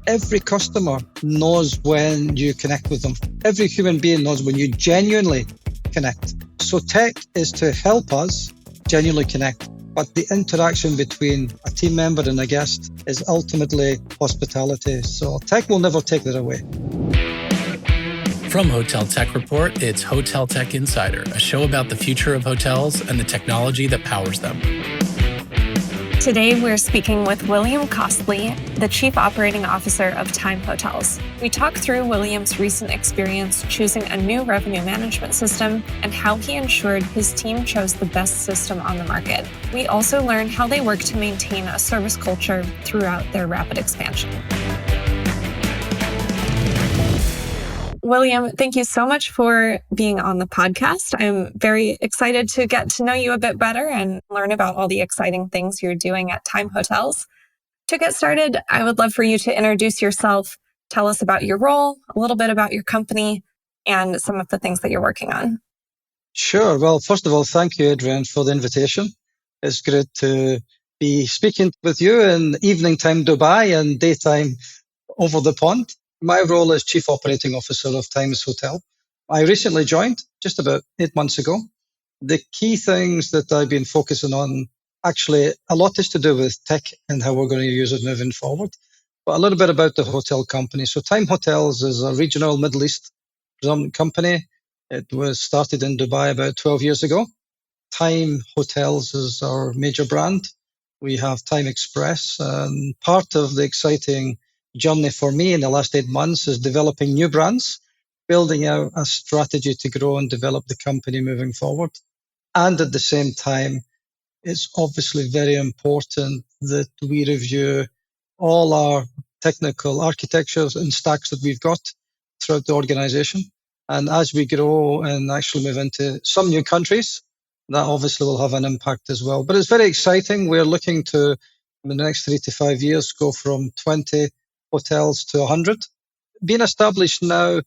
Every customer knows when you connect with them. Every human being knows when you genuinely connect. So tech is to help us genuinely connect. But the interaction between a team member and a guest is ultimately hospitality. So tech will never take that away. From Hotel Tech Report, it's Hotel Tech Insider, a show about the future of hotels and the technology that powers them. Today, we're speaking with William Costley, the Chief Operating Officer of Time Hotels. We talk through William's recent experience choosing a new revenue management system and how he ensured his team chose the best system on the market. We also learn how they work to maintain a service culture throughout their rapid expansion. William, thank you so much for being on the podcast. I'm very excited to get to know you a bit better and learn about all the exciting things you're doing at Time Hotels. To get started, I would love for you to introduce yourself, tell us about your role, a little bit about your company, and some of the things that you're working on. Sure. Well, first of all, thank you, Adrian, for the invitation. It's great to be speaking with you in evening time Dubai and daytime over the pond. My role is Chief Operating Officer of Times Hotel. I recently joined just about 8 months ago. The key things that I've been focusing on, actually, a lot is to do with tech and how we're going to use it moving forward. But a little bit about the hotel company. So Time Hotels is a regional Middle East predominant company. It was started in Dubai about 12 years ago. Time Hotels is our major brand. We have Time Express, and part of the exciting journey for me in the last 8 months is developing new brands, building out a strategy to grow and develop the company moving forward. And at the same time, it's obviously very important that we review all our technical architectures and stacks that we've got throughout the organization. And as we grow and actually move into some new countries, that obviously will have an impact as well. But it's very exciting. We're looking to, in the next 3 to 5 years, go from 20 hotels to 100. Being established now,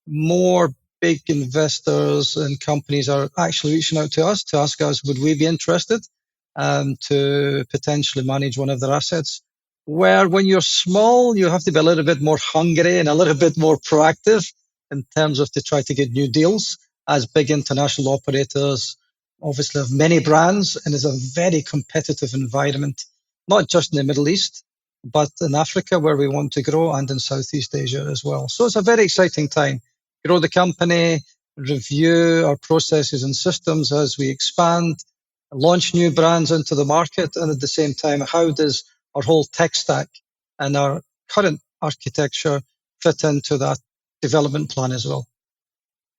more big investors and companies are actually reaching out to us to ask us, would we be interested to potentially manage one of their assets? Where when you're small, you have to be a little bit more hungry and a little bit more proactive in terms of to try to get new deals. As big international operators obviously have many brands and is a very competitive environment, not just in the Middle East, but in Africa where we want to grow and in Southeast Asia as well. So it's a very exciting time. Grow the company, review our processes and systems as we expand, launch new brands into the market, and at the same time, how does our whole tech stack and our current architecture fit into that development plan as well?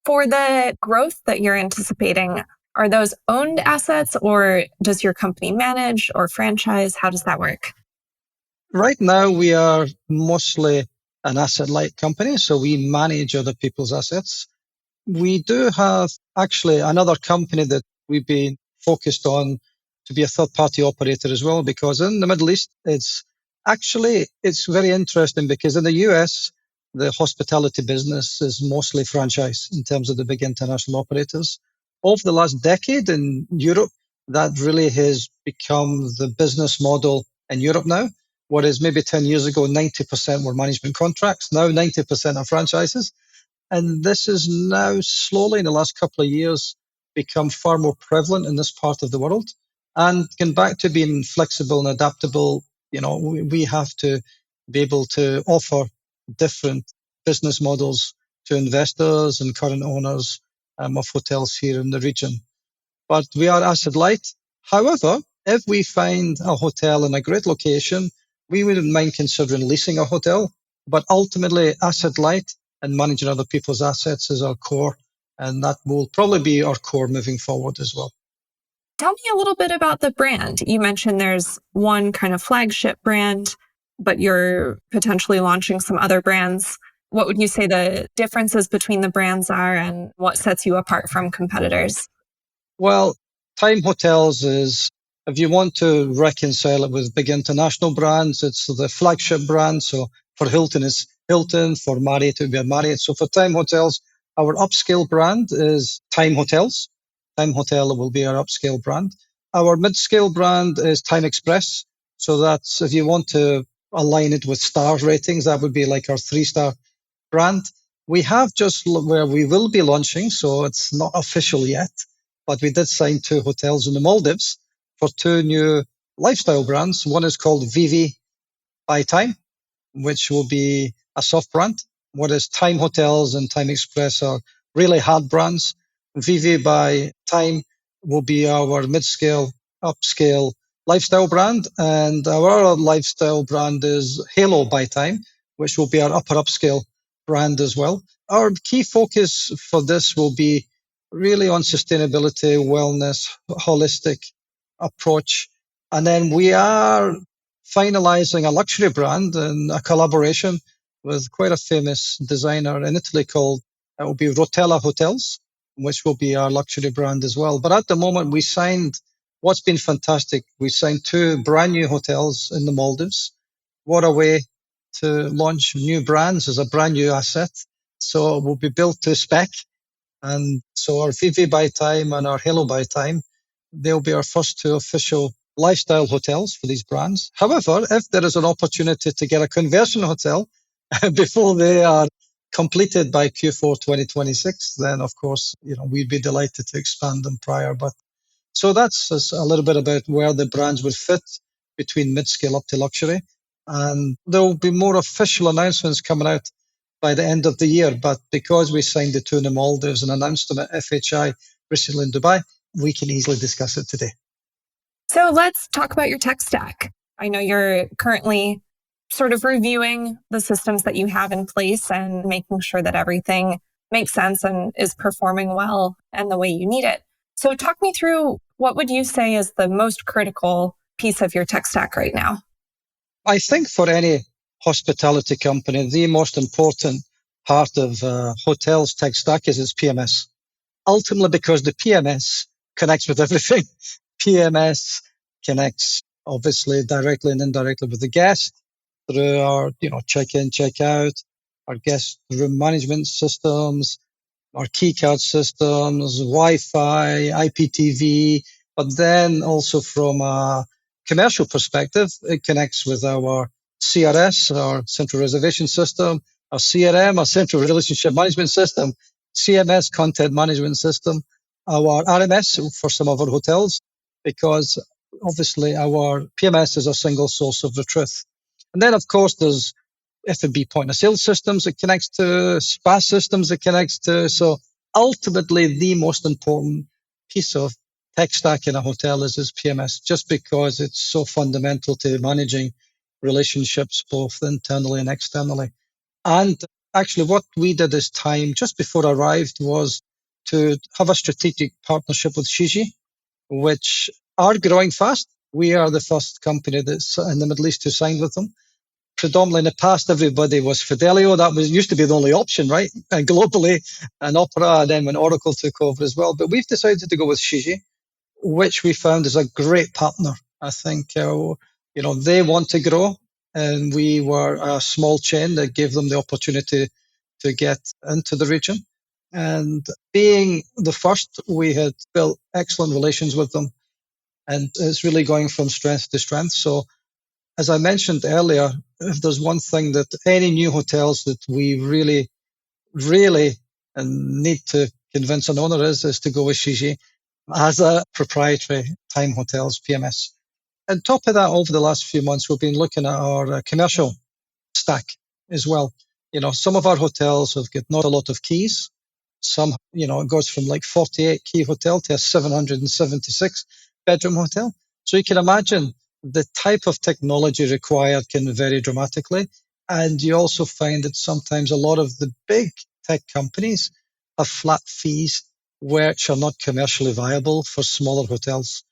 For the growth that you're anticipating, are those owned assets or does your company manage or franchise? How does that work? Right now, we are mostly an asset-light company, so we manage other people's assets. We do have actually another company that we've been focused on to be a third-party operator as well, because in the Middle East, it's very interesting because in the US, the hospitality business is mostly franchise in terms of the big international operators. Over the last decade in Europe, that really has become the business model in Europe now. Whereas maybe 10 years ago, 90% were management contracts. Now 90% are franchises. And this is now slowly in the last couple of years become far more prevalent in this part of the world. And getting back to being flexible and adaptable, we have to be able to offer different business models to investors and current owners of hotels here in the region. But we are asset light. However, if we find a hotel in a great location, we wouldn't mind considering leasing a hotel, but ultimately asset light and managing other people's assets is our core, and that will probably be our core moving forward as well. Tell me a little bit about the brand. You mentioned there's one kind of flagship brand, but you're potentially launching some other brands. What would you say the differences between the brands are and what sets you apart from competitors? Well, Time Hotels is, if you want to reconcile it with big international brands, it's the flagship brand. So for Hilton, it's Hilton. For Marriott, it would be a Marriott. So for Time Hotels, our upscale brand is Time Hotels. Time Hotel will be our upscale brand. Our mid-scale brand is Time Express. So that's if you want to align it with star ratings. That would be like our 3-star brand. We have just where we will be launching, so it's not official yet, but we did sign 2 hotels in the Maldives for 2 new lifestyle brands. One is called Vivi by Time, which will be a soft brand. What is Time Hotels and Time Express are really hard brands. Vivi by Time will be our mid-scale, upscale lifestyle brand. And our other lifestyle brand is Halo by Time, which will be our upper upscale brand as well. Our key focus for this will be really on sustainability, wellness, holistic approach. And then we are finalizing a luxury brand and a collaboration with quite a famous designer in Italy called, it will be Rotella Hotels, which will be our luxury brand as well. But at the moment, we signed, what's been fantastic, we signed 2 brand new hotels in the Maldives. What a way to launch new brands as a brand new asset. So it will be built to spec. And so our Vivi by Time and our Halo by Time, they'll be our first 2 official lifestyle hotels for these brands. However, if there is an opportunity to get a conversion hotel before they are completed by Q4 2026, then of course, we'd be delighted to expand them prior. But so that's a little bit about where the brands would fit between mid-scale up to luxury. And there will be more official announcements coming out by the end of the year. But because we signed the 2 in the Maldives and announced them at FHI recently in Dubai, we can easily discuss it today. So let's talk about your tech stack. I know you're currently sort of reviewing the systems that you have in place and making sure that everything makes sense and is performing well and the way you need it. So talk me through, what would you say is the most critical piece of your tech stack right now? I think for any hospitality company, the most important part of hotels tech stack is its PMS. Ultimately, because the PMS connects with everything. PMS connects obviously directly and indirectly with the guest through our, check-in, check-out, our guest room management systems, our keycard systems, Wi-Fi, IPTV, but then also from a commercial perspective, it connects with our CRS, our central reservation system, our CRM, our central relationship management system, CMS, content management system, our RMS for some of our hotels, because obviously our PMS is a single source of the truth. And then, of course, there's F&B point of sale systems it connects to, spa systems it connects to. So ultimately, the most important piece of tech stack in a hotel is PMS, just because it's so fundamental to managing relationships both internally and externally. And actually, what we did this time, just before I arrived, was to have a strategic partnership with Shiji, which are growing fast. We are the first company that's in the Middle East to sign with them. Predominantly in the past, everybody was Fidelio. That used to be the only option, right? And globally, and Opera, and then when Oracle took over as well. But we've decided to go with Shiji, which we found is a great partner. I think, they want to grow, and we were a small chain that gave them the opportunity to get into the region. And being the first, we had built excellent relations with them, and it's really going from strength to strength. So as I mentioned earlier, if there's one thing that any new hotels that we really, really need to convince an owner is to go with Shiji as a proprietary Time Hotels PMS. On top of that, over the last few months, we've been looking at our commercial stack as well. Some of our hotels have got not a lot of keys. Some, it goes from like 48 key hotel to a 776 bedroom hotel. So you can imagine the type of technology required can vary dramatically. And you also find that sometimes a lot of the big tech companies have flat fees which are not commercially viable for smaller hotels.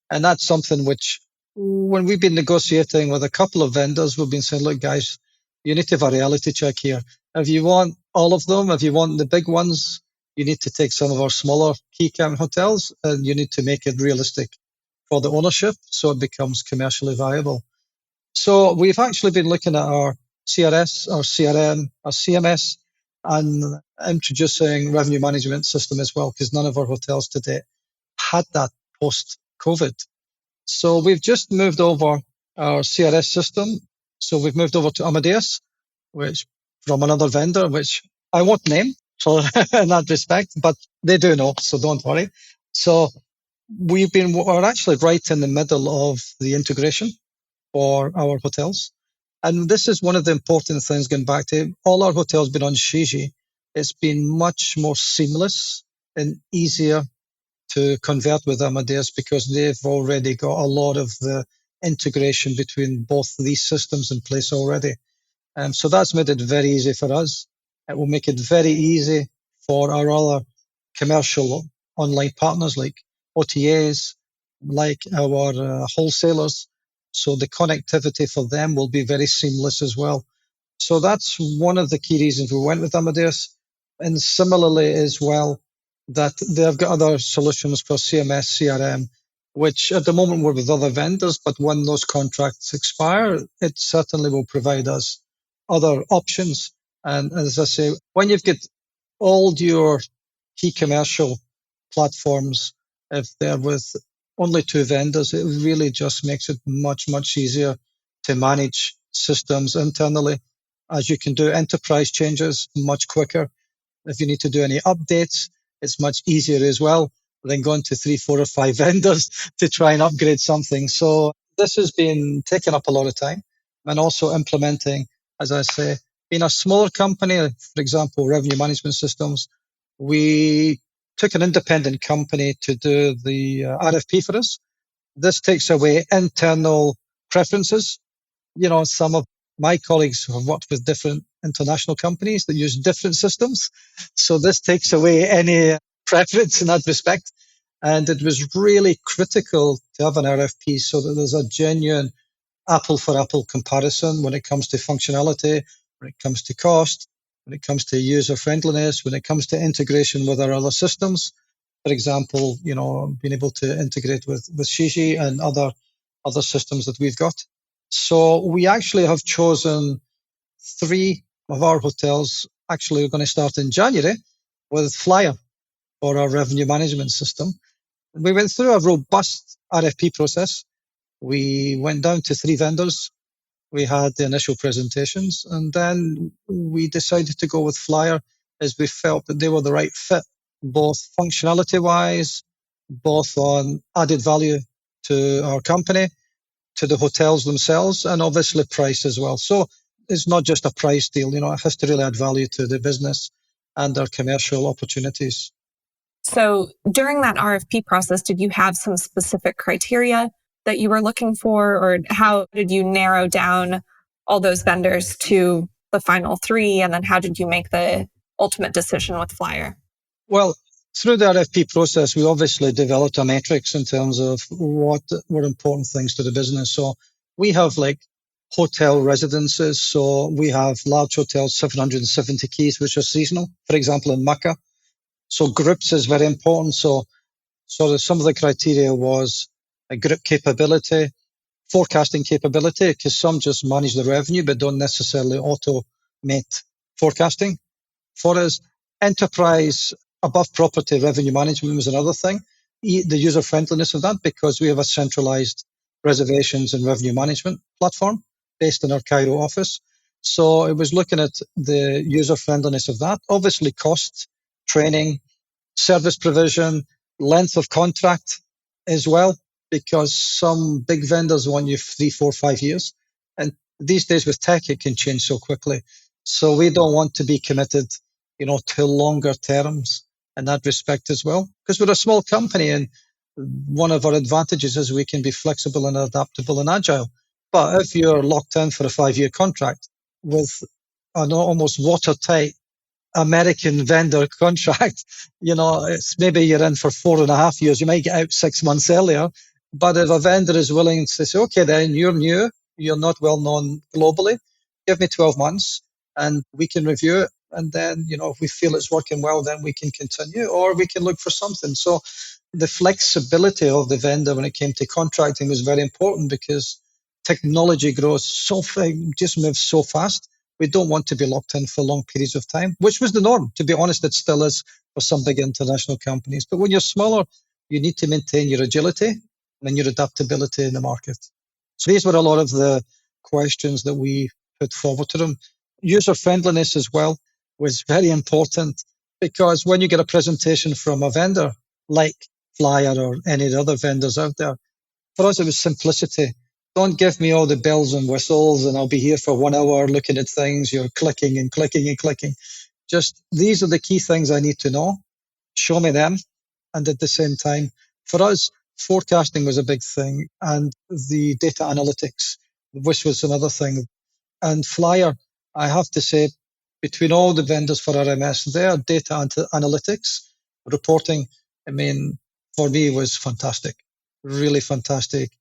And that's something which, when we've been negotiating with a couple of vendors, we've been saying, look, guys, you need to have a reality check here. If you want all of them, if you want the big ones, you need to take some of our smaller key count hotels and you need to make it realistic for the ownership so it becomes commercially viable. So we've actually been looking at our CRS, our CRM, our CMS, and introducing revenue management system as well, because none of our hotels today had that post-COVID. So we've just moved over our CRS system So we've moved over to Amadeus, which from another vendor, which I won't name for in that respect, but they do know, so don't worry. So we're actually right in the middle of the integration for our hotels. And this is one of the important things going back to all our hotels been on Shiji. It's been much more seamless and easier to convert with Amadeus because they've already got a lot of the integration between both these systems in place already. So that's made it very easy for us. It will make it very easy for our other commercial online partners like OTAs, like our wholesalers. So the connectivity for them will be very seamless as well. So that's one of the key reasons we went with Amadeus. And similarly as well, that they've got other solutions for CMS, CRM, which at the moment we're with other vendors, but when those contracts expire, it certainly will provide us other options. And as I say, when you've got all your key commercial platforms, if they're with only two vendors, it really just makes it much, much easier to manage systems internally, as you can do enterprise changes much quicker. If you need to do any updates, it's much easier as well than going to 3, 4, or 5 vendors to try and upgrade something. So this has been taking up a lot of time, and also implementing, as I say, being a smaller company, for example, revenue management systems, we took an independent company to do the RFP for us. This takes away internal preferences. Some of my colleagues have worked with different international companies that use different systems. So this takes away any preference in that respect. And it was really critical to have an RFP so that there's a genuine apple for apple comparison when it comes to functionality, when it comes to cost, when it comes to user friendliness, when it comes to integration with our other systems. For example, being able to integrate with Shiji and other systems that we've got. So we actually have chosen 3 of our hotels. Actually, we're going to start in January with Flyer for our revenue management system. We went through a robust RFP process. We went down to 3 vendors. We had the initial presentations, and then we decided to go with Flyer as we felt that they were the right fit, both functionality-wise, both on added value to our company, to the hotels themselves, and obviously price as well. So it's not just a price deal, it has to really add value to the business and our commercial opportunities. So during that RFP process, did you have some specific criteria that you were looking for, or how did you narrow down all those vendors to the final 3? And then how did you make the ultimate decision with Flyer? Well, through the RFP process, we obviously developed a matrix in terms of what were important things to the business. So we have like hotel residences. So we have large hotels, 770 keys, which are seasonal, for example, in Makkah. So groups is very important. So some of the criteria was a group capability, forecasting capability, because some just manage the revenue but don't necessarily automate forecasting. For us, enterprise above property revenue management was another thing. The user friendliness of that, because we have a centralized reservations and revenue management platform based in our Cairo office. So it was looking at the user friendliness of that. Obviously, cost, training, service provision, length of contract as well, because some big vendors want you 3, 4, 5 years. And these days with tech, it can change so quickly. So we don't want to be committed, to longer terms in that respect as well, because we're a small company, and one of our advantages is we can be flexible and adaptable and agile. But if you're locked in for a 5-year contract with an almost watertight American vendor contract, it's maybe you're in for 4.5 years. You might get out 6 months earlier. But if a vendor is willing to say, okay, then you're new, you're not well known globally, give me 12 months and we can review it. And then, if we feel it's working well, then we can continue or we can look for something. So the flexibility of the vendor when it came to contracting was very important because technology grows just moves so fast. We don't want to be locked in for long periods of time, which was the norm. To be honest, it still is for some big international companies. But when you're smaller, you need to maintain your agility and your adaptability in the market. So these were a lot of the questions that we put forward to them. User friendliness as well was very important, because when you get a presentation from a vendor like Flyer or any of the other vendors out there, for us it was simplicity. Don't give me all the bells and whistles and I'll be here for 1 hour looking at things. You're clicking and clicking and clicking. Just, these are the key things I need to know. Show me them. And at the same time, for us, forecasting was a big thing, and the data analytics, which was another thing. And Flyer, I have to say, between all the vendors for RMS, their data analytics reporting, I mean, for me was fantastic, really fantastic.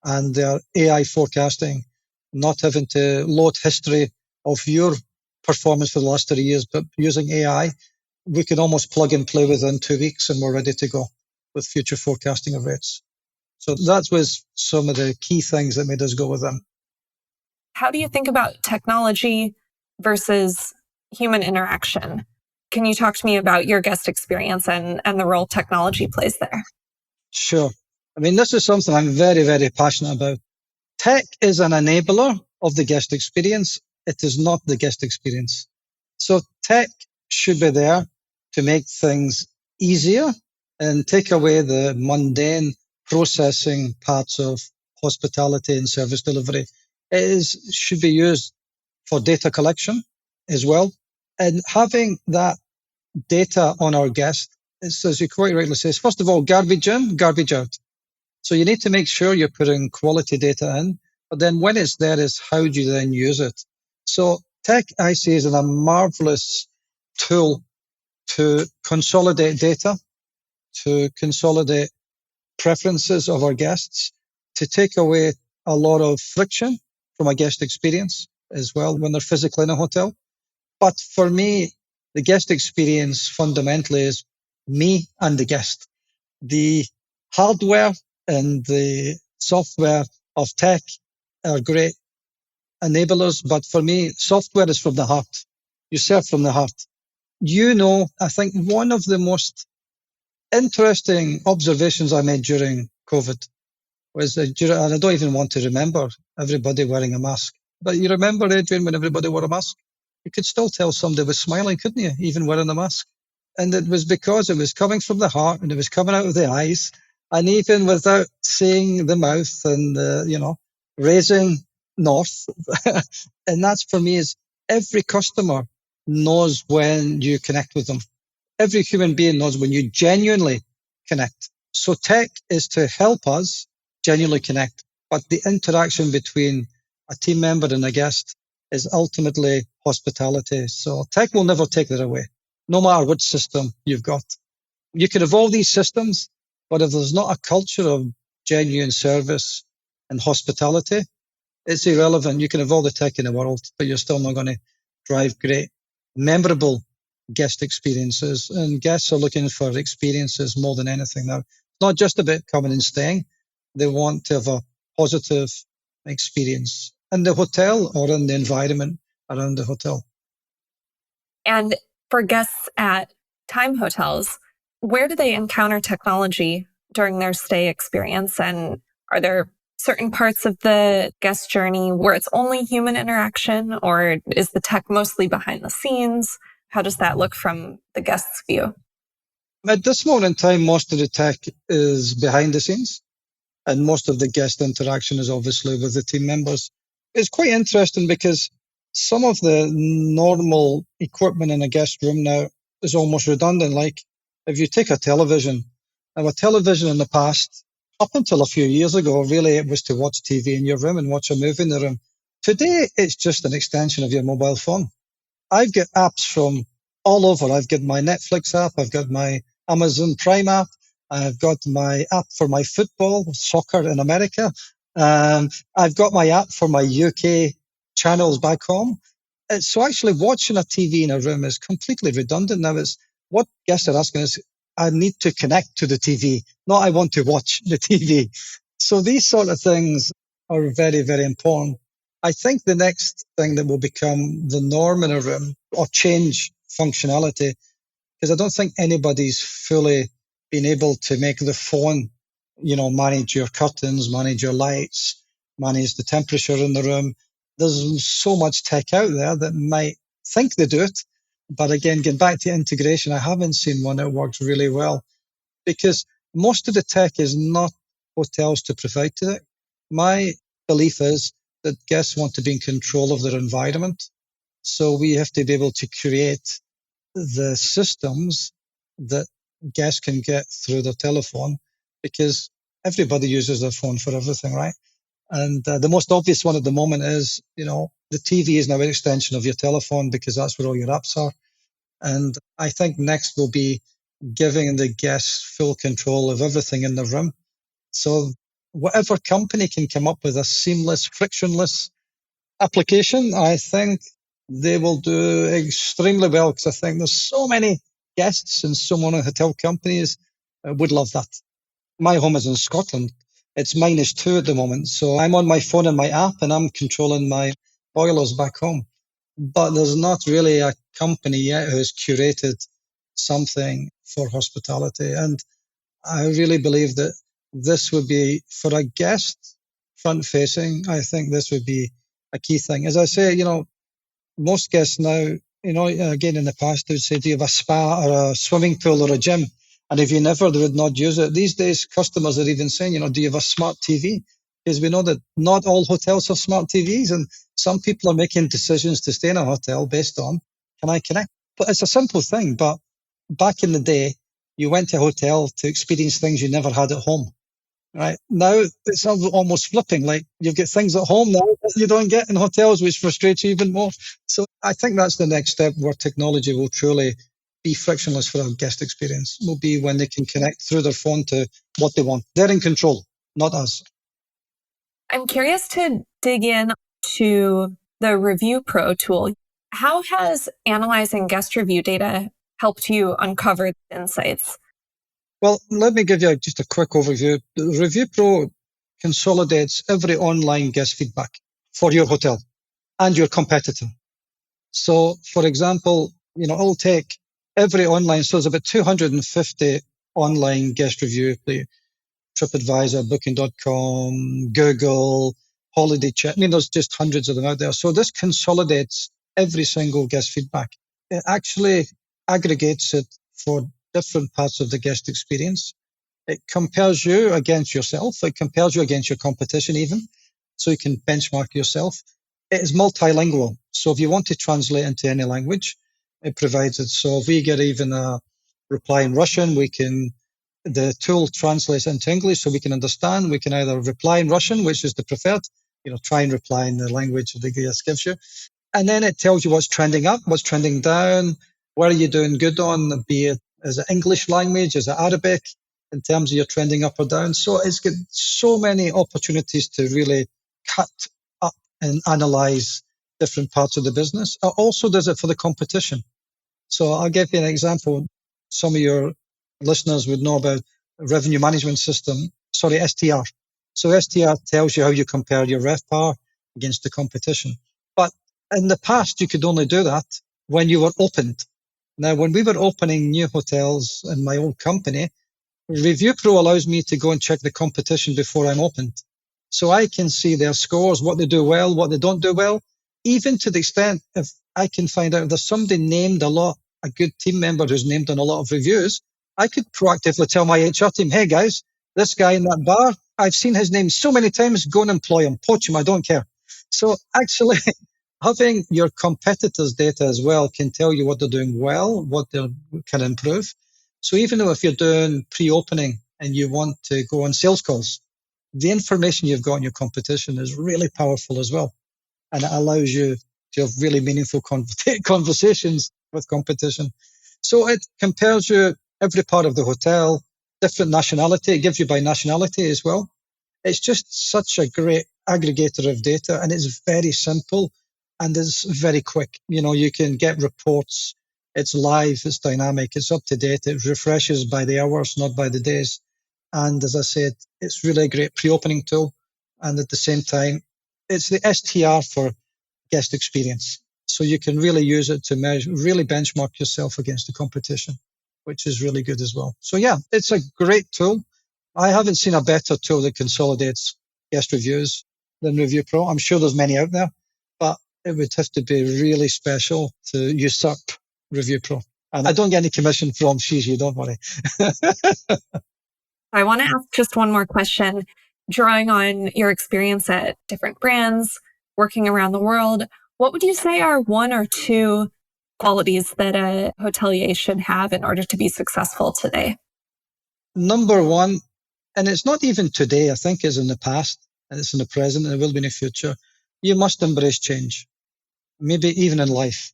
And their AI forecasting, not having to load history of your performance for the last 3 years, but using AI, we can almost plug and play within 2 weeks and we're ready to go with future forecasting of rates. So that was some of the key things that made us go with them. How do you think about technology versus human interaction? Can you talk to me about your guest experience and the role technology plays there? Sure. I mean, this is something I'm very, very passionate about. Tech is an enabler of the guest experience. It is not the guest experience. So tech should be there to make things easier and take away the mundane processing parts of hospitality and service delivery. Should be used for data collection as well. And having that data on our guest is, as you quite rightly say, first of all, garbage in, garbage out. So you need to make sure you're putting quality data in, but then when it's there is how do you then use it? So tech, I see, is a marvelous tool to consolidate data, to consolidate preferences of our guests, to take away a lot of friction from a guest experience as well when they're physically in a hotel. But for me, the guest experience fundamentally is me and the guest. The hardware and the software of tech are great enablers, but for me, software is from the heart. You serve from the heart. I think one of the most interesting observations I made during COVID was, and I don't even want to remember everybody wearing a mask, but you remember, Adrian, when everybody wore a mask? You could still tell somebody was smiling, couldn't you, even wearing a mask? And it was because it was coming from the heart and it was coming out of the eyes. And even without seeing the mouth and, raising north. And that's for me is every customer knows when you connect with them. Every human being knows when you genuinely connect. So tech is to help us genuinely connect. But the interaction between a team member and a guest is ultimately hospitality. So tech will never take that away, no matter which system you've got. You can evolve these systems, but if there's not a culture of genuine service and hospitality, it's irrelevant. You can evolve the tech in the world, but you're still not going to drive great, memorable guest experiences. And guests are looking for experiences more than anything now. It's not just about coming and staying. They want to have a positive experience in the hotel or in the environment around the hotel. And for guests at Time Hotels, where do they encounter technology during their stay experience? And are there certain parts of the guest journey where it's only human interaction, or is the tech mostly behind the scenes? How does that look from the guest's view? At this moment in time, most of the tech is behind the scenes, and most of the guest interaction is obviously with the team members. It's quite interesting because some of the normal equipment in a guest room now is almost redundant. Like if you take a television, now a television in the past, up until a few years ago, really it was to watch TV in your room and watch a movie in the room. Today, it's just an extension of your mobile phone. I've got apps from all over. I've got my Netflix app. I've got my Amazon Prime app. I've got my app for my football, soccer in America. I've got my app for my UK channels back home. So actually watching a TV in a room is completely redundant now. It's what guests are asking is, I need to connect to the TV, not I want to watch the TV. So these sort of things are very, very important. I think the next thing that will become the norm in a room or change functionality, because I don't think anybody's fully been able to make the phone, manage your curtains, manage your lights, manage the temperature in the room. There's so much tech out there that might think they do it. But again, getting back to integration, I haven't seen one that works really well because most of the tech is not hotels to provide to it. My belief is that guests want to be in control of their environment. So we have to be able to create the systems that guests can get through their telephone because everybody uses their phone for everything, right? And the most obvious one at the moment is, the TV is now an extension of your telephone because that's where all your apps are. And I think next will be giving the guests full control of everything in the room. So whatever company can come up with a seamless, frictionless application, I think they will do extremely well because I think there's so many guests and so many hotel companies would love that. My home is in Scotland. It's -2 at the moment. So I'm on my phone and my app and I'm controlling my boilers back home. But there's not really a company yet who's curated something for hospitality. And I really believe that this would be, for a guest front facing, I think this would be a key thing. As I say, most guests now, again, in the past, they would say, do you have a spa or a swimming pool or a gym? And if you never, they would not use it. These days, customers are even saying, do you have a smart TV? Because we know that not all hotels have smart TVs, and some people are making decisions to stay in a hotel based on, can I connect? But it's a simple thing. But back in the day, you went to a hotel to experience things you never had at home. Right now, it's almost flipping. Like you've got things at home now that you don't get in hotels, which frustrates you even more. So I think that's the next step where technology will truly be frictionless for our guest experience. Will be when they can connect through their phone to what they want. They're in control, not us. I'm curious to dig in to the Review Pro tool. How has analyzing guest review data helped you uncover insights? Well, let me give you just a quick overview. The Review Pro consolidates every online guest feedback for your hotel and your competitor. So, for example, it'll take every online, so there's about 250 online guest review, the TripAdvisor, Booking.com, Google, Holiday Check. There's just hundreds of them out there. So this consolidates every single guest feedback. It actually aggregates it for different parts of the guest experience. It compares you against yourself. It compares you against your competition even, so you can benchmark yourself. It is multilingual. So if you want to translate into any language, it provides it. So if we get even a reply in Russian, the tool translates into English so we can understand. We can either reply in Russian, which is the preferred, try and reply in the language the guest gives you. And then it tells you what's trending up, what's trending down, where are you doing good on, be it as an English language, as an Arabic, in terms of your trending up or down. So it's got so many opportunities to really cut up and analyze different parts of the business. It also does it for the competition. So I'll give you an example. Some of your listeners would know about revenue management system, STR. So STR tells you how you compare your RevPAR against the competition. But in the past, you could only do that when you were opened. Now, when we were opening new hotels in my old company, Review Pro allows me to go and check the competition before I'm opened. So I can see their scores, what they do well, what they don't do well, even to the extent if I can find out if there's somebody named a good team member who's named on a lot of reviews, I could proactively tell my HR team, hey guys, this guy in that bar, I've seen his name so many times, go and employ him, poach him, I don't care. So actually, having your competitors' data as well can tell you what they're doing well, what they can improve. So even though if you're doing pre-opening and you want to go on sales calls, the information you've got in your competition is really powerful as well. And it allows you to have really meaningful conversations with competition. So it compares you every part of the hotel, different nationality. It gives you by nationality as well. It's just such a great aggregator of data, and it's very simple and it's very quick. You can get reports. It's live, it's dynamic, it's up to date, it refreshes by the hours, not by the days. And as I said, it's really a great pre-opening tool. And at the same time, it's the STR for guest experience. So you can really use it to really benchmark yourself against the competition, which is really good as well. So yeah, it's a great tool. I haven't seen a better tool that consolidates guest reviews than Review Pro. I'm sure there's many out there, but it would have to be really special to usurp Review Pro. And I don't get any commission from Shishi, don't worry. I want to ask just one more question. Drawing on your experience at different brands, working around the world, what would you say are one or two qualities that a hotelier should have in order to be successful today? Number one, and it's not even today, I think it's in the past, and it's in the present, and it will be in the future. You must embrace change, maybe even in life.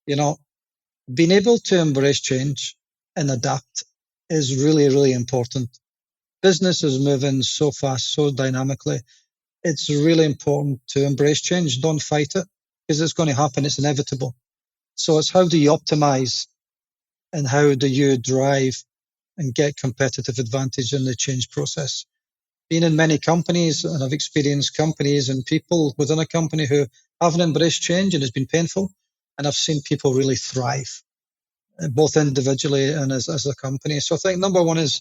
Being able to embrace change and adapt is really, really important. Business is moving so fast, so dynamically. It's really important to embrace change. Don't fight it, because it's going to happen. It's inevitable. So it's how do you optimize and how do you drive and get competitive advantage in the change process? Been in many companies, and I've experienced companies and people within a company who haven't embraced change, and it's been painful. And I've seen people really thrive, both individually and as a company. So I think number one is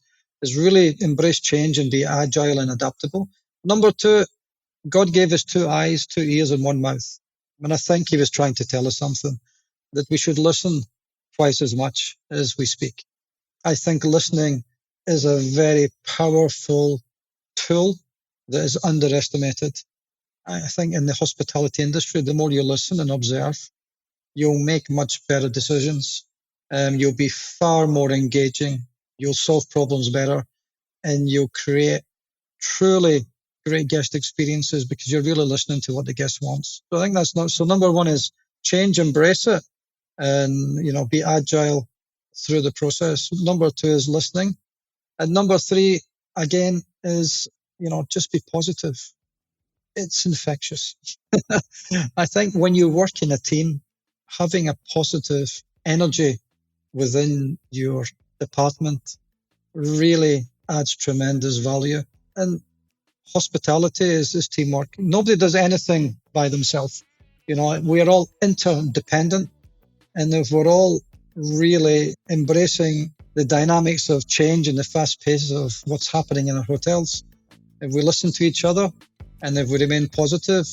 really embrace change and be agile and adaptable. Number two, God gave us 2 eyes, 2 ears, and 1 mouth. And I think he was trying to tell us something, that we should listen twice as much as we speak. I think listening is a very powerful tool that is underestimated. I think in the hospitality industry, the more you listen and observe, you'll make much better decisions. You'll be far more engaging. You'll solve problems better, and you'll create truly great guest experiences because you're really listening to what the guest wants. So I think that's not, so number one is change, embrace it, and, be agile through the process. Number two is listening. And number three, again, is, just be positive. It's infectious. I think when you work in a team, having a positive energy within your department really adds tremendous value. And hospitality is teamwork. Nobody does anything by themselves. We are all interdependent. And if we're all really embracing the dynamics of change and the fast pace of what's happening in our hotels, if we listen to each other and if we remain positive,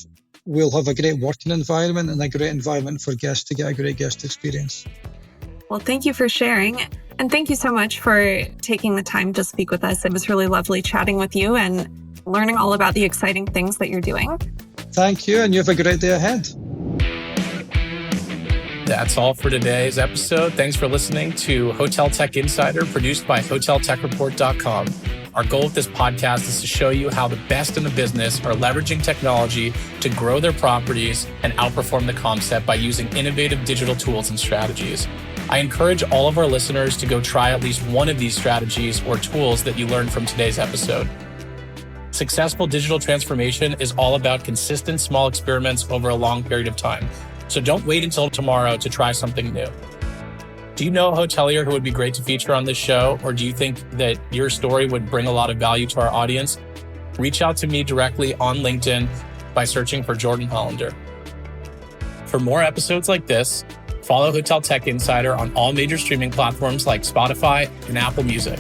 we'll have a great working environment and a great environment for guests to get a great guest experience. Well, thank you for sharing. And thank you so much for taking the time to speak with us. It was really lovely chatting with you and learning all about the exciting things that you're doing. Thank you, and you have a great day ahead. That's all for today's episode. Thanks for listening to Hotel Tech Insider, produced by HotelTechReport.com. Our goal with this podcast is to show you how the best in the business are leveraging technology to grow their properties and outperform the concept by using innovative digital tools and strategies. I encourage all of our listeners to go try at least one of these strategies or tools that you learned from today's episode. Successful digital transformation is all about consistent small experiments over a long period of time. So don't wait until tomorrow to try something new. Do you know a hotelier who would be great to feature on this show? Or do you think that your story would bring a lot of value to our audience? Reach out to me directly on LinkedIn by searching for Jordan Hollander. For more episodes like this, follow Hotel Tech Insider on all major streaming platforms like Spotify and Apple Music.